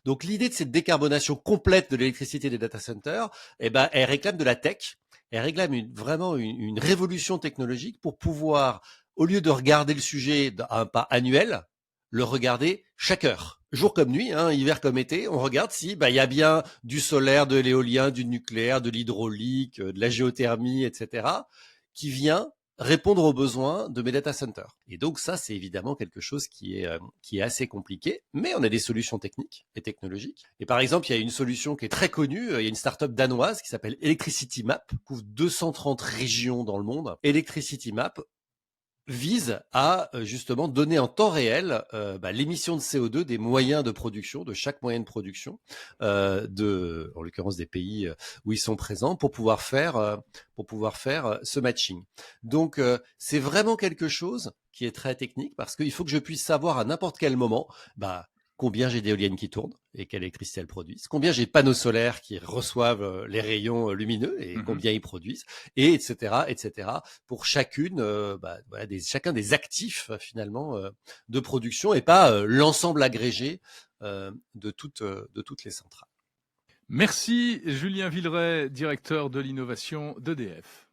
Donc l'idée de cette décarbonation complète de l'électricité des data centers, eh ben, elle réclame de la tech, elle réclame vraiment une révolution technologique pour pouvoir, au lieu de regarder le sujet à un pas annuel, le regarder chaque heure. Jour comme nuit, hein, hiver comme été, on regarde si il y a bien du solaire, de l'éolien, du nucléaire, de l'hydraulique, de la géothermie, etc., qui vient répondre aux besoins de mes data centers. Et donc ça, c'est évidemment quelque chose qui est assez compliqué, mais on a des solutions techniques et technologiques. Et par exemple, il y a une solution qui est très connue, il y a une startup danoise qui s'appelle Electricity Map, qui couvre 230 régions dans le monde. Electricity Map vise à justement donner en temps réel l'émission de CO2 des moyens de production, de chaque moyen de production, en l'occurrence des pays où ils sont présents, pour pouvoir faire ce matching. Donc c'est vraiment quelque chose qui est très technique parce qu'il faut que je puisse savoir à n'importe quel moment, combien j'ai d'éoliennes qui tournent et quelle électricité elles produisent, combien j'ai de panneaux solaires qui reçoivent les rayons lumineux et combien ils produisent, et etc., pour chacune, chacun des actifs finalement de production et pas l'ensemble agrégé de toutes les centrales. Merci Julien Villeray, directeur de l'innovation d'EDF.